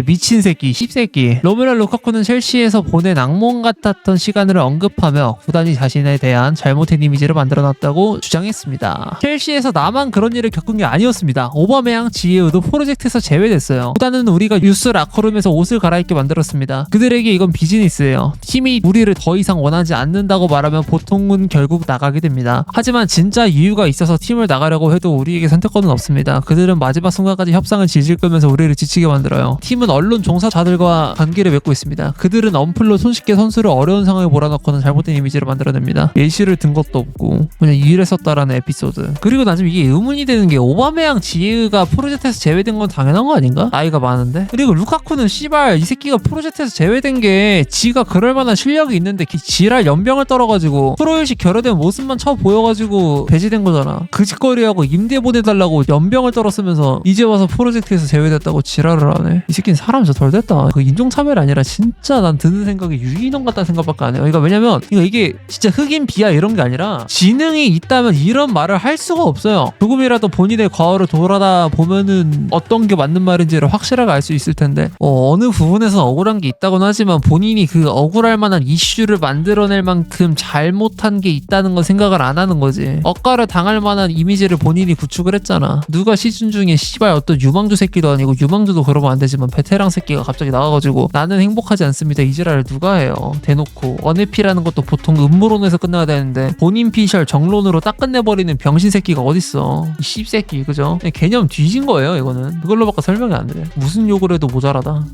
미친 새끼, 씹새끼. 로멜로 루카쿠는 첼시에서 보낸 악몽 같았던 시간을 언급하며 구단이 자신에 대한 잘못된 이미지를 만들어놨다고 주장했습니다. 첼시에서 나만 그런 일을 겪은 게 아니었습니다. 오바메양, 지에우도 프로젝트에서 제외됐어요. 구단은 우리가 유스 라커룸에서 옷을 갈아입게 만들었습니다. 그들에게 이건 비즈니스예요. 팀이 우리를 더 이상 원하지 않는다고 말하면 보통은 결국 나가게 됩니다. 하지만 진짜 이유가 있어서 팀을 나가려고 해도 우리에게 선택권은 없습니다. 그들은 마지막 순간까지 협상을 질질 끌면서 우리를 지치게 만들어요. 팀은 언론 종사자들과 관계를 맺고 있습니다. 그들은 언플로 손쉽게 선수를 어려운 상황에 몰아넣거나 잘못된 이미지를 만들어냅니다. 예시를 든 것도 없고 그냥 이랬었다라는 에피소드. 그리고 난 좀 이게 의문이 되는 게 오바메양, 지에우가 프로젝트에서 제외된 건 당연한 거 아닌가? 나이가 많은데? 그리고 루카쿠는 씨발 이 새끼가 프로젝트에서 제외된 게 지가 그럴 만한 실력이 있는데 지랄 연병을 떨어가지고 프로일식 결여된 모습만 쳐 보여가지고 배제된 거잖아. 그 짓거리하고 임대 보내달라고 연병을 떨었으면서 이제 와서 프로젝트에서 제외됐다고 지랄을 하네. 이 새끼는 사람 진짜 덜 됐다. 그 인종차별이 아니라 진짜 난 드는 생각이 유기농 같다는 생각밖에 안 해요. 그러니까 왜냐면 이게 진짜 흑인 비하 이런 게 아니라 지능이 있다면 이런 말을 할 수가 없어요. 조금이라도 본인의 과거를 돌아다 보면은 어떤 게 맞는 말인지를 확실하게 알 수 있을 텐데 어느 부분에서 억울한 게 있다고는 하지만 본인이 그 억울할 만한 이슈를 만들어낼 만큼 잘못한 게 있다는 건 생각을 안 하는 거지. 억가를 당할 만한 이미지를 본인이 구축을 했잖아. 누가 시즌 중에 씨발 어떤 유망주 새끼도 아니고 유망주도 그러면 안 되지만 베테랑 새끼가 갑자기 나와가지고 나는 행복하지 않습니다 이 지랄을 누가 해요. 대놓고 언해피라는 것도 보통 음모론에서 끝나야 되는데 본인 피셜 정론으로 딱 끝내버리는 병신 새끼가 어딨어. 이 씹새끼 그죠? 개념 뒤진 거예요 이거는. 그걸로밖에 설명이 안 돼. 무슨 욕을 해도 모자라다.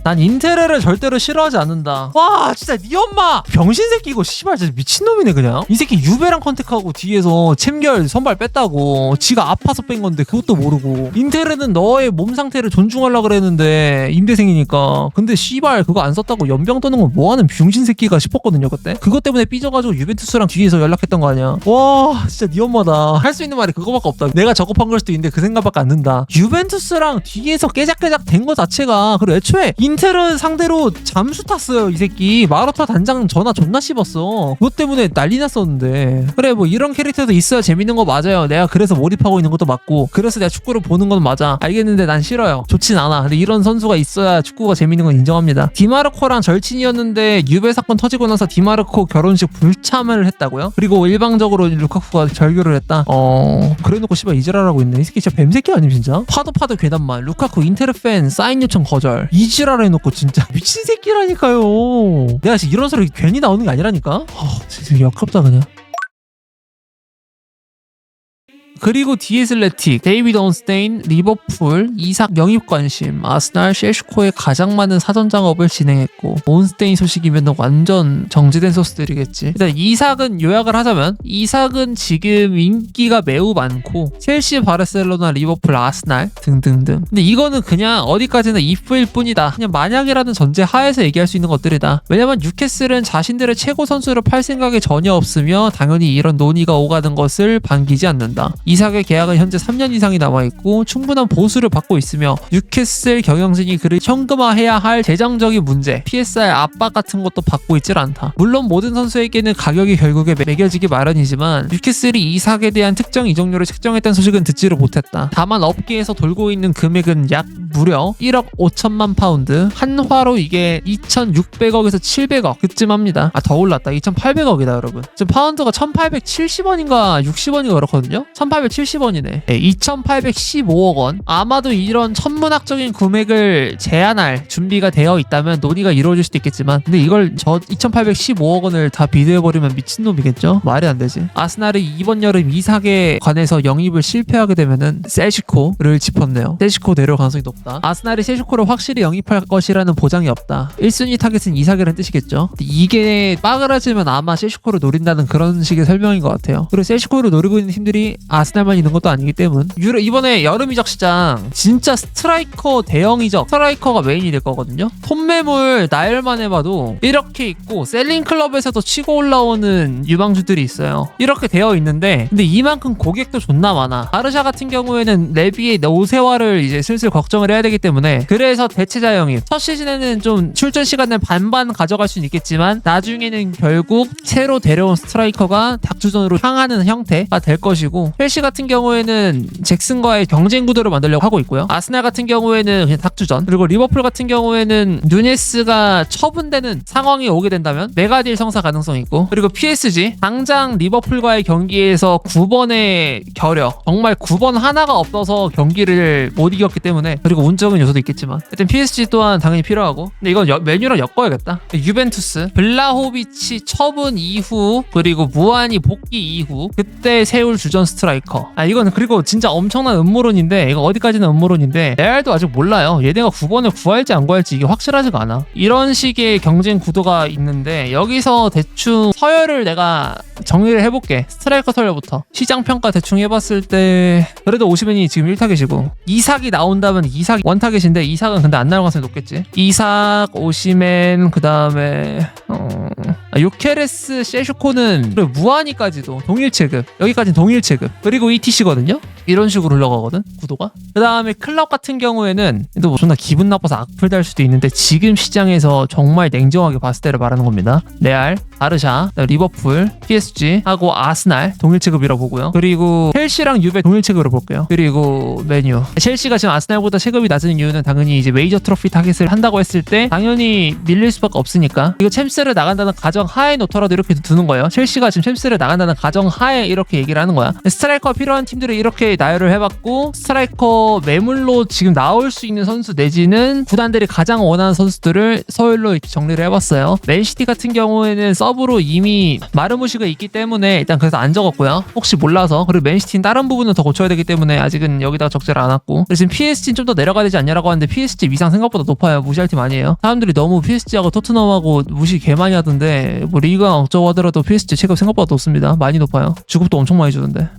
난 인테레를 절대로 싫어하지 않는다. 와 진짜 네 엄마 병신 새끼 이거 씨발 진짜 미친놈이네 그냥. 이 새끼 유배랑 컨택하고 뒤에서 챔결 선발 뺐다고 지가 아파서 뺀 건데 그것도 모르고. 인테레는 너의 몸 상태를 존중하려고 그랬는데 임대생이니까. 근데 씨발 그거 안 썼다고 연병 떠는 건 뭐하는 병신 새끼가 싶었거든요 그때. 그것 때문에 삐져가지고 유벤투스랑 뒤에서 연락했던 거 아니야. 와 진짜 네 엄마다. 할 수 있는 말이 그거밖에 없다. 내가 저급한 걸 수도 있는데 그 생각밖에 안 든다. 유벤투스랑 뒤에서 깨작깨작 된 거 자체가. 그리고 애초에 인테르 상대로 잠수 탔어요 이 새끼. 마라토 단장 전화 존나 씹었어. 그것 때문에 난리 났었는데. 그래 뭐 이런 캐릭터도 있어야 재밌는 거 맞아요. 내가 그래서 몰입하고 있는 것도 맞고 그래서 내가 축구를 보는 건 맞아. 알겠는데 난 싫어요. 좋진 않아. 근데 이런 선수가 있어야 축구가 재밌는 건 인정합니다. 디마르코랑 절친이었는데 유배 사건 터지고 나서 디마르코 결혼식 불참을 했다고요? 그리고 일방적으로 루카쿠가 절교를 했다. 그래놓고 씨발 이지랄하고 있네. 이 새끼 진짜 뱀새끼 아님 진짜? 파도 괜한 말. 루카쿠 인테르 팬 사인 요청 거절. 이지랄 해놓고 진짜 미친 새끼라니까요. 내가 지금 이런 소리 괜히 나오는 게 아니라니까. 진짜 역겹다 그냥. 그리고 디에슬레틱, 데이비드 온스테인, 리버풀, 이삭 영입 관심, 아스날, 셰슈코의 가장 많은 사전 작업을 진행했고 온스테인 소식이면 완전 정지된 소스들이겠지. 일단 이삭은 요약을 하자면 이삭은 지금 인기가 매우 많고 첼시, 바르셀로나, 리버풀, 아스날 등등등. 근데 이거는 그냥 어디까지나 if일 뿐이다. 그냥 만약이라는 전제 하에서 얘기할 수 있는 것들이다. 왜냐면 뉴캐슬은 자신들의 최고 선수를 팔 생각이 전혀 없으며 당연히 이런 논의가 오가는 것을 반기지 않는다. 이삭의 계약은 현재 3년 이상이 남아있고 충분한 보수를 받고 있으며 뉴캐슬 경영진이 그를 현금화해야 할 재정적인 문제, PSR 압박 같은 것도 받고 있질 않다. 물론 모든 선수에게는 가격이 결국에 매겨지기 마련이지만 뉴캐슬이 이삭에 대한 특정 이적료를 책정했다는 소식은 듣지를 못했다. 다만 업계에서 돌고 있는 금액은 약 무려 1억 5천만 파운드, 한화로 이게 2,600억에서 700억 그쯤 합니다. 더 올랐다. 2,800억이다 여러분. 지금 파운드가 1,870원인가 60원인가 그렇거든요. 1,870원이네. 2,815억 원. 아마도 이런 천문학적인 금액을 제한할 준비가 되어 있다면 논의가 이루어질 수도 있겠지만 근데 이걸 2,815억 원을 다 비대해버리면 미친놈이겠죠? 말이 안 되지. 아스날이 이번 여름 이삭에 관해서 영입을 실패하게 되면은 세시코를 짚었네요. 세시코 내려올 가능성이 높다. 아스날이 세시코를 확실히 영입할 것이라는 보장이 없다. 1순위 타겟은 이삭이라는 뜻이겠죠? 이게 빠그라지면 아마 세시코를 노린다는 그런 식의 설명인 것 같아요. 그리고 세시코를 노리고 있는 팀들이 아스날만 있는 것도 아니기 때문. 이번에 여름 이적 시장 진짜 스트라이커 대형 이적 스트라이커가 메인이 될 거거든요. 톱매물 나열만 해봐도 이렇게 있고 셀링 클럽에서도 치고 올라오는 유망주들이 있어요. 이렇게 되어 있는데 근데 이만큼 고객도 존나 많아. 바르샤 같은 경우에는 레비의 노세화를 이제 슬슬 걱정을 해야 되기 때문에 그래서 대체자 영입. 첫 시즌에는 좀 출전 시간을 반반 가져갈 수는 있겠지만 나중에는 결국 새로 데려온 스트라이커가 닥주전으로 향하는 형태가 될 것이고 첼시 첼시 같은 경우에는 잭슨과의 경쟁 구도를 만들려고 하고 있고요. 아스날 같은 경우에는 그냥 닥주전, 그리고 리버풀 같은 경우에는 누네스가 처분되는 상황이 오게 된다면 메가딜 성사 가능성이 있고, 그리고 PSG 당장 리버풀과의 경기에서 9번의 결여, 정말 9번 하나가 없어서 경기를 못 이겼기 때문에, 그리고 운적인 요소도 있겠지만 일단 PSG 또한 당연히 필요하고, 근데 이건 메뉴랑 엮어야겠다. 유벤투스 블라호비치 처분 이후, 그리고 무한이 복귀 이후 그때 세울 주전 스트라이커. 이건 그리고 진짜 엄청난 음모론인데, 이거 어디까지는 음모론인데 레알도 아직 몰라요. 얘네가 9번을 구할지 안 구할지 이게 확실하지가 않아. 이런 식의 경쟁 구도가 있는데, 여기서 대충 서열을 내가 정리를 해볼게. 스트라이커 서열부터 시장 평가 대충 해봤을 때 그래도 오시멘이 지금 1타겟이고, 이삭이 나온다면 이삭이 원타겟인데, 이삭은 근데 안 나올 가능성이 높겠지. 이삭, 오시멘, 그 다음에 요케레스, 셰슈코는 그리고 무한이까지도 동일 체급, 여기까지는 동일 체급, 그리고 ETC거든요. 이런 식으로 흘러가거든 구도가. 그 다음에 클럽 같은 경우에는 또 뭐 존나 기분 나빠서 악플 달 수도 있는데, 지금 시장에서 정말 냉정하게 봤을 때를 말하는 겁니다. 레알, 바르샤, 리버풀, PSG 하고 아스날 동일 체급이라고 보고요. 그리고 첼시랑 유베 동일 체급으로 볼게요. 그리고 메뉴, 첼시가 지금 아스날보다 체급이 낮은 이유는 당연히 이제 메이저 트로피 타겟을 한다고 했을 때 당연히 밀릴 수밖에 없으니까, 이거 챔스를 나간다는 가정 하에 놓더라도 이렇게 두는 거예요. 첼시가 지금 챔스를 나간다는 가정 하에 이렇게 얘기를 하는 거야. 스트라이커가 필요한 팀들을 이렇게 나열을 해봤고, 스트라이커 매물로 지금 나올 수 있는 선수 내지는 구단들이 가장 원하는 선수들을 서열로 이렇게 정리를 해봤어요. 맨시티 같은 경우에는 서브로 이미 마르무시가 있기 때문에 일단 그래서 안 적었고요. 혹시 몰라서. 그리고 맨시티는 다른 부분은 더 고쳐야 되기 때문에 아직은 여기다가 적지를 않았고, 그래서 지금 PSG는 좀 더 내려가야 되지 않냐라고 하는데, PSG 위상 생각보다 높아요. 무시할 팀 아니에요. 사람들이 너무 PSG하고 토트넘하고 무시 개 많이 하던데, 뭐 리그가 어쩌고 하더라도 PSG 체급 생각보다 높습니다. 많이 높아요. 주급도 엄청 많이 주던데.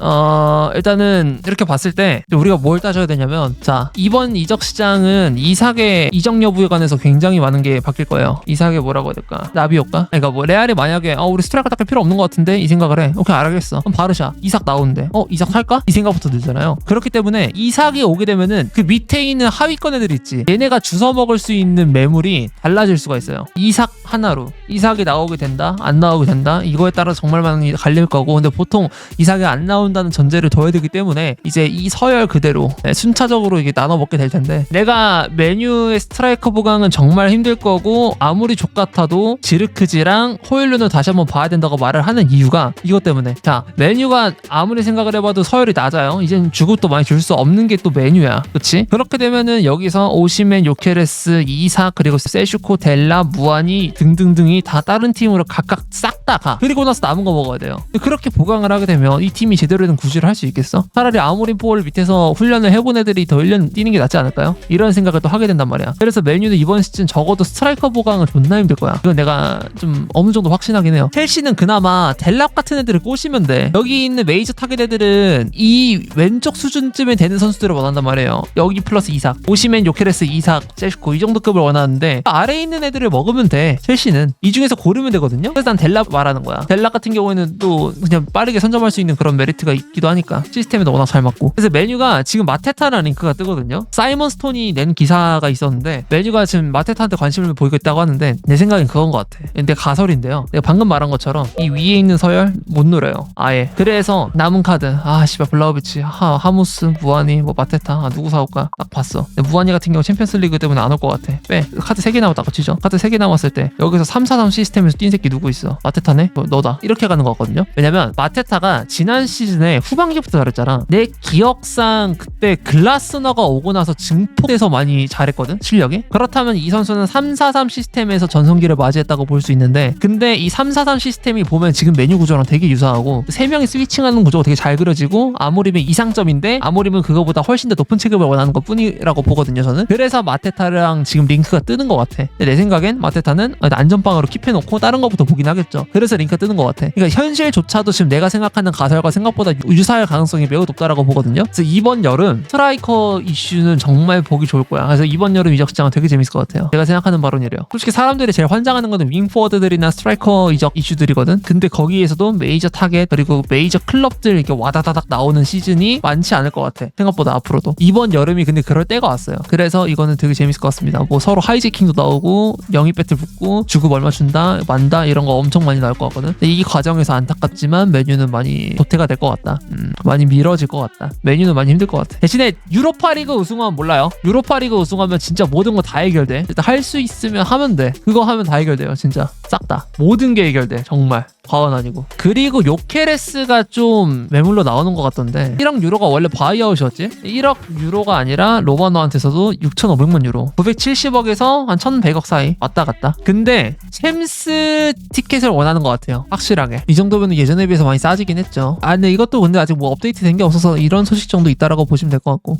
일단은 이렇게 봤을 때 우리가 뭘 따져야 되냐면, 자, 이번 이적 시장은 이삭의 이적 여부에 관해서 굉장히 많은 게 바뀔 거예요. 이삭의 뭐라고 해야 될까? 나비 효과? 그러니까 뭐 레알이 만약에 우리 스트라이커 딱히 필요 없는 것 같은데 이 생각을 해. 오케이, 알겠어. 그럼 바르샤 이삭 나오는데 이삭 살까? 이 생각부터 들잖아요. 그렇기 때문에 이삭이 오게 되면은 그 밑에 있는 하위권 애들 있지, 얘네가 주워 먹을 수 있는 매물이 달라질 수가 있어요. 이삭 하나로 이삭이 나오게 된다, 안 나오게 된다, 이거에 따라 정말 많이 갈릴 거고, 근데 보통 이삭이 안 나온다는 전제를 둬야 되기 때문에 이제 이 서열 그대로 순차적으로 이게 나눠 먹게 될 텐데, 내가 메뉴의 스트라이커 보강은 정말 힘들 거고, 아무리 족같아도 지르크지랑 호일룬을 다시 한번 봐야 된다고 말을 하는 이유가 이것 때문에, 자, 메뉴가 아무리 생각을 해봐도 서열이 낮아요. 이젠 주급도 많이 줄 수 없는 게 또 메뉴야, 그치? 그렇게 되면은 여기서 오시멘, 요케레스, 이삭, 그리고 세슈코, 델라, 무한이 등등등이 다 다른 팀으로 각각 싹 다 가. 그리고 나서 남은 거 먹어야 돼요. 그렇게 보강을 하게 되면 이 팀이 제대로 된 구질을 할 수 있겠어? 차라리 아모린 볼 밑에서 훈련을 해본 애들이 더 1년 뛰는 게 낫지 않을까요? 이런 생각을 또 하게 된단 말이야. 그래서 메뉴는 이번 시즌 적어도 스트라이커 보강은 존나 힘들 거야. 이건 내가 좀 어느 정도 확신하긴 해요. 첼시는 그나마 델랍 같은 애들을 꼬시면 돼. 여기 있는 메이저 타겟 애들은 이 왼쪽 수준쯤에 되는 선수들을 원한단 말이에요. 여기 플러스 이삭, 오시멘, 요케레스, 이삭, 세슈코 이 정도 급을 원하는데, 아래에 있는 애들을 먹으면 돼. 첼시는 이 중에서 고르면 되거든요. 그래서 난 델랍 말하는 거야. 델랍 같은 경우에는 또 그냥 빠르게 선점할 수 있는 그런 메리트가 있기도 하니까, 시스템에도 워낙 잘 맞고. 그래서 메뉴가 지금 마테타라는 링크가 뜨거든요. 사이먼 스톤이 낸 기사가 있었는데, 메뉴가 지금 마테타한테 관심을 보이고 있다고 하는데, 내 생각엔 그건 것 같아. 근데 가설인데요, 내가 방금 말한 것처럼 이 위에 있는 서열 못 누려요, 아예. 그래서 남은 카드, 씨발 블라우비치, 하무스, 무한이, 뭐 마테타, 누구 사올까 딱 봤어. 근데 무한이 같은 경우 챔피언스 리그 때문에 안 올 것 같아. 빼. 카드 3개 남았다고 치죠. 카드 3개 남았을 때 여기서 3-4-3 시스템에서 뛴 새끼 누구 있어? 마테타네? 너다. 이렇게 가는 거거든요. 왜냐면 마테타가 지난 시즌에 후반기부터 잘했잖아. 내 기억상 그때 글라스너가 오고 나서 증폭돼서 많이 잘했거든, 실력이. 그렇다면 이 선수는 3-4-3 시스템에서 전성기를 맞이했다고 볼 수 있는데, 근데 이 3-4-3 시스템이 보면 지금 메뉴 구조랑 되게 유사하고, 3명이 스위칭하는 구조가 되게 잘 그려지고, 아모림의 이상점인데 아모림은 그거보다 훨씬 더 높은 체급을 원하는 것 뿐이라고 보거든요, 저는. 그래서 마테타랑 지금 링크가 뜨는 것 같아. 근데 내 생각엔 마테타는 안전빵으로 킵해놓고 다른 것부터 보긴 하겠죠. 그래서 링크가 뜨는 것 같아. 그러니까 현실조차도 지금 내가 생각하는 가설과 생각보다 유사할 가능성이 매우 높다라고 있다라고 보거든요. 그래서 이번 여름 스트라이커 이슈는 정말 보기 좋을 거야. 그래서 이번 여름 이적 시장은 되게 재밌을 것 같아요. 제가 생각하는 바로는 이래요. 솔직히 사람들이 제일 환장하는 거는 윙포워드들이나 스트라이커 이적 이슈들이거든. 근데 거기에서도 메이저 타겟 그리고 메이저 클럽들 이렇게 와다다닥 나오는 시즌이 많지 않을 것 같아. 생각보다 앞으로도. 이번 여름이 근데 그럴 때가 왔어요. 그래서 이거는 되게 재밌을 것 같습니다. 뭐 서로 하이제킹도 나오고 영입 배틀 붙고 주급 얼마 준다 만다 이런 거 엄청 많이 나올 것 같거든. 근데 이 과정에서 안타깝지만 메뉴는 많이 도태가 될 것 같다. 많이 미뤄질 것 같다. 메뉴는 많이 힘들 것 같아. 대신에 유로파리그 우승하면 몰라요. 유로파리그 우승하면 진짜 모든 거 다 해결돼. 일단 할 수 있으면 하면 돼. 그거 하면 다 해결돼요. 진짜 싹 다. 모든 게 해결돼. 정말. 과언 아니고. 그리고 요케레스가 좀 매물로 나오는 것 같던데 1억 유로가 원래 바이아웃이었지? 1억 유로가 아니라 로마노한테서도 6,500만 유로 970억에서 한 1,100억 사이 왔다 갔다. 근데 챔스 티켓을 원하는 것 같아요. 확실하게. 이 정도면 예전에 비해서 많이 싸지긴 했죠. 근데 이것도 근데 아직 뭐 업데이트 된 게 없어서 이런 소식 정도 있다라고 보시면 될 것 같고.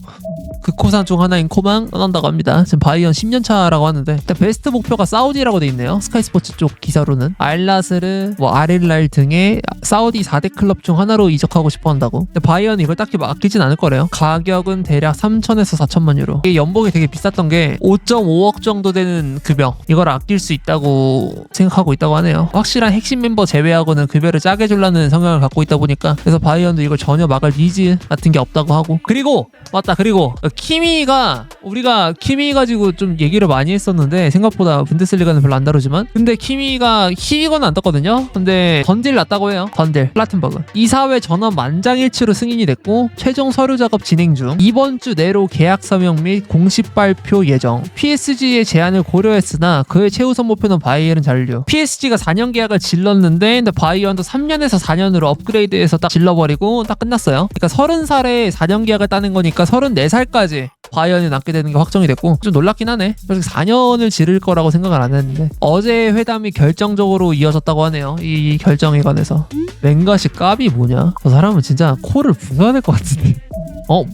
그 코산 중 하나인 코망 떠난다고 합니다. 지금 바이언 10년차라고 하는데 일단 베스트 목표가 사우디라고 돼 있네요. 스카이스포츠 쪽 기사로는 알라스르, 뭐 아릴랄 등의 사우디 4대 클럽 중 하나로 이적하고 싶어 한다고. 근데 바이언이 이걸 딱히 아끼진 않을 거래요. 가격은 대략 3천에서 4천만 유로. 이게 연봉이 되게 비쌌던 게 5.5억 정도 되는 급여. 이걸 아낄 수 있다고 생각하고 있다고 하네요. 확실한 핵심 멤버 제외하고는 급여를 짜게 주려는 성향을 갖고 있다 보니까 그래서 바이언도 이걸 전혀 막을 니즈 같은 게 없다고 하고. 그리고 맞다. 그리고 키미가 우리가 키미 가지고 좀 얘기를 많이 했었는데 생각보다 분데스리가는 별로 안 다루지만 근데 키미가 희위건은 안 떴거든요. 근데 던딜 났다고 해요. 던딜 플라텐버그 이사회 전원 만장일치로 승인이 됐고 최종 서류 작업 진행 중. 이번 주 내로 계약 서명 및 공식 발표 예정. PSG의 제안을 고려했으나 그의 최우선 목표는 바이에른 잔류. PSG가 4년 계약을 질렀는데 근데 바이에른도 3년에서 4년으로 업그레이드해서 딱 질러버리고 딱 끝났어요. 그러니까 30살에 4년 계약을 따는 거니까 34살까지 바이언이 남게 되는 게 확정이 됐고 좀 놀랍긴 하네. 솔직히 4년을 지를 거라고 생각을 안 했는데 어제 회담이 결정적으로 이어졌다고 하네요. 이 결정에 관해서. 맹가시 깝이 뭐냐? 저 사람은 진짜 코를 부숴야 될 것 같은데.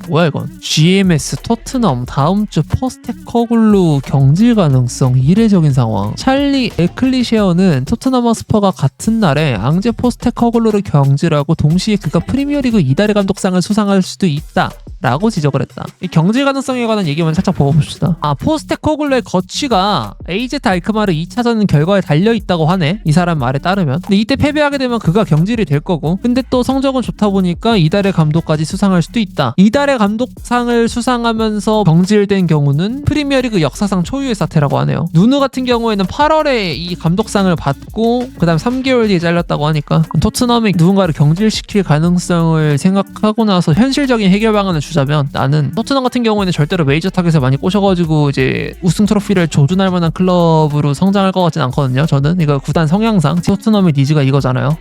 뭐야 이건. GMS 토트넘 다음 주 포스테코글루 경질 가능성 이례적인 상황. 찰리 에클리셰어는 토트넘 허스퍼가 같은 날에 앙제 포스테코글루를 경질하고 동시에 그가 프리미어리그 이달의 감독상을 수상할 수도 있다 라고 지적을 했다. 이 경질 가능성에 관한 얘기만 살짝 보봅시다. 포스테코글루의 거취가 AZ 알크마르 2차전 결과에 달려있다고 하네. 이 사람 말에 따르면. 근데 이때 패배하게 되면 그가 경질이 될 거고 근데 또 성적은 좋다 보니까 이달의 감독까지 수상할 수도 있다. 이달의 감독상을 수상하면서 경질된 경우는 프리미어리그 역사상 초유의 사태라고 하네요. 누누 같은 경우에는 8월에 이 감독상을 받고 그 다음 3개월 뒤에 잘렸다고 하니까 토트넘이 누군가를 경질시킬 가능성을 생각하고 나서 현실적인 해결 방안을 주자면 나는 토트넘 같은 경우에는 절대로 메이저 타겟을 많이 꼬셔가지고 이제 우승 트로피를 조준할 만한 클럽으로 성장할 것 같진 않거든요. 저는 이거 구단 성향상 토트넘의 니즈가 이거잖아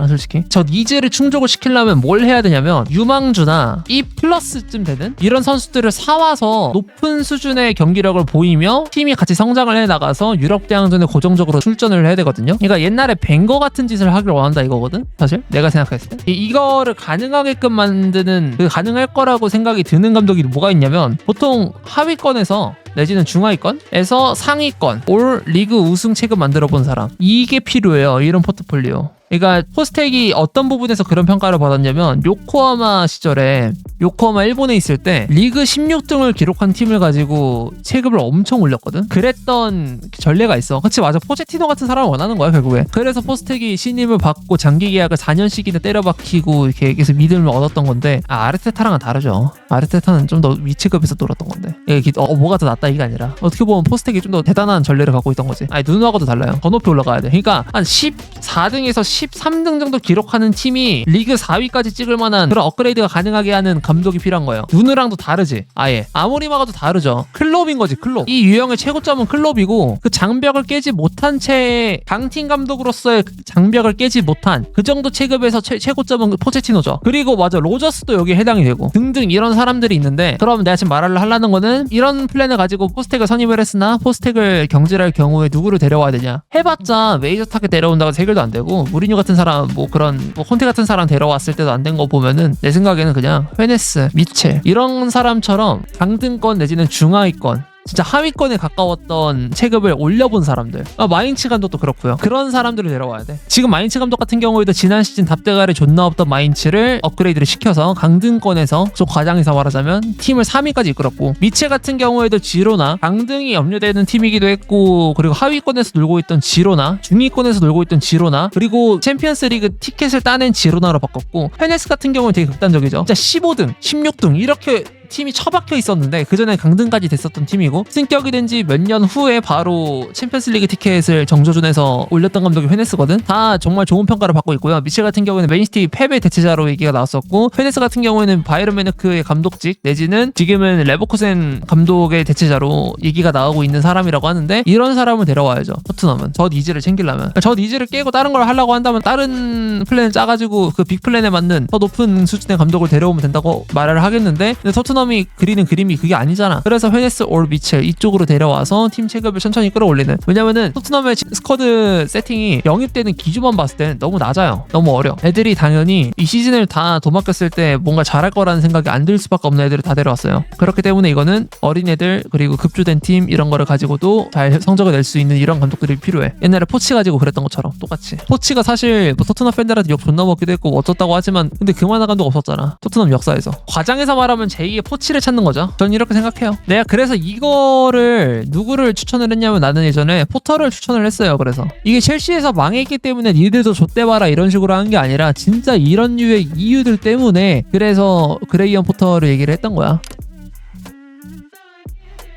솔직히. 저 니즈를 충족을 시키려면 뭘 해야 되냐면 유망주나 E 플러스쯤 되는 이런 선수들을 사와서 높은 수준의 경기력을 보이며 팀이 같이 성장을 해나가서 유럽 대항전에 고정적으로 출전을 해야 되거든요. 그러니까 옛날에 벵거 같은 짓을 하길 원한다 이거거든. 사실 내가 생각했을 때 이거를 가능하게끔 만드는 가능할 거라고 생각이 드는 감독이 뭐가 있냐면 보통 하위권에서 내지는 중하위권에서 상위권 올 리그 우승 체급 만들어 본 사람 이게 필요해요. 이런 포트폴리오. 그러니까 포스텍이 어떤 부분에서 그런 평가를 받았냐면 요코하마 시절에 요코하마 일본에 있을 때 리그 16등을 기록한 팀을 가지고 체급을 엄청 올렸거든. 그랬던 전례가 있어. 그치 맞아. 포체티노 같은 사람을 원하는 거야 결국에. 그래서 포스텍이 신임을 받고 장기 계약을 4년씩이나 때려박히고 이렇게 계속 믿음을 얻었던 건데 아르테타랑은 다르죠. 아르테타는 좀 더 위체급에서 놀았던 건데 뭐가 더 낫다 이게 아니라 어떻게 보면 포스텍이 좀 더 대단한 전례를 갖고 있던 거지. 누누하고도 달라요. 더 높이 올라가야 돼. 그러니까 한 14등에서 13등 정도 기록하는 팀이 리그 4위까지 찍을 만한 그런 업그레이드가 가능하게 하는 감독이 필요한 거예요. 누누랑도 다르지. 아예 아무리 막아도 다르죠. 클롭인 거지 클롭. 이 유형의 최고점은 클롭이고 그 장벽을 깨지 못한 채 강팀 감독으로서의 장벽을 깨지 못한 그 정도 체급에서 최고점은 포체티노죠. 그리고 맞아 로저스도 여기에 해당이 되고 등등 이런 사람들이 있는데 그럼 내가 지금 하려는 거는 이런 플랜을 가지고 포스텍을 선임을 했으나 포스텍을 경질할 경우에 누구를 데려와야 되냐 해봤자 메이저 타겟 데려온다고 해결도 안 되고 무리뉴 같은 사람 그런 콘테 같은 사람 데려왔을 때도 안 된 거 보면은 내 생각에는 그냥 페네스, 미첼 이런 사람처럼 강등권 내지는 중하위권 진짜 하위권에 가까웠던 체급을 올려본 사람들, 마인츠 감독도 그렇고요. 그런 사람들을 데려와야 돼. 지금 마인츠 감독 같은 경우에도 지난 시즌 답대가리 존나 없던 마인츠를 업그레이드를 시켜서 강등권에서 좀 과장해서 말하자면 팀을 3위까지 이끌었고, 미체 같은 경우에도 지로나 강등이 염려되는 팀이기도 했고, 그리고 하위권에서 놀고 있던 지로나, 중위권에서 놀고 있던 지로나, 그리고 챔피언스 리그 티켓을 따낸 지로나로 바꿨고, 페네스 같은 경우는 되게 극단적이죠. 진짜 15등, 16등 이렇게 팀이 처박혀 있었는데 그 전에 강등까지 됐었던 팀이고, 승격이 된 지 몇 년 후에 바로 챔피언스 리그 티켓을 정조준에서 올렸던 감독이 페네스거든. 다 정말 좋은 평가를 받고 있고요. 미첼 같은 경우에는 맨시티 패배 대체자로 얘기가 나왔었고, 페네스 같은 경우에는 바이에른 뮤니크의 감독직 내지는 지금은 레버쿠센 감독의 대체자로 얘기가 나오고 있는 사람이라고 하는데, 이런 사람을 데려와야죠. 토트넘은 저 니즈를 챙기려면. 저 니즈를 깨고 다른 걸 하려고 한다면 다른 플랜을 짜가지고 그 빅 플랜에 맞는 더 높은 수준의 감독을 데려오면 된다고 말을 하겠는데, 근데 토트넘이 그리는 그림이 그게 아니잖아. 그래서 페네스 올 미첼 이쪽으로 데려와서 팀 체급을 천천히 끌어올리는. 왜냐면은 토트넘의 스쿼드 세팅이 영입되는 기준만 봤을 때는 너무 낮아요. 너무 어려. 애들이 당연히 이 시즌을 다 도맡겼을 때 뭔가 잘할 거라는 생각이 안 들 수밖에 없는 애들을 다 데려왔어요. 그렇기 때문에 이거는 어린애들 그리고 급주된 팀 이런 거를 가지고도 잘 성적을 낼 수 있는 이런 감독들이 필요해. 옛날에 포치 가지고 그랬던 것처럼 똑같이. 포치가 사실 뭐 토트넘 팬들한테 욕 존나 먹기도 했고 어쩌다고 하지만, 근데 그만한 감독 없었잖아. 토트넘 역사에서. 과장해서 말하면 제2의 포치를 찾는 거죠. 전 이렇게 생각해요. 내가 그래서 이거를 누구를 추천을 했냐면, 나는 예전에 포터를 추천을 했어요. 그래서 이게 첼시에서 망했기 때문에 니들도 좆대봐라 이런 식으로 하는 게 아니라 진짜 이런 류의 이유들 때문에 그래서 그레이엄 포터를 얘기를 했던 거야.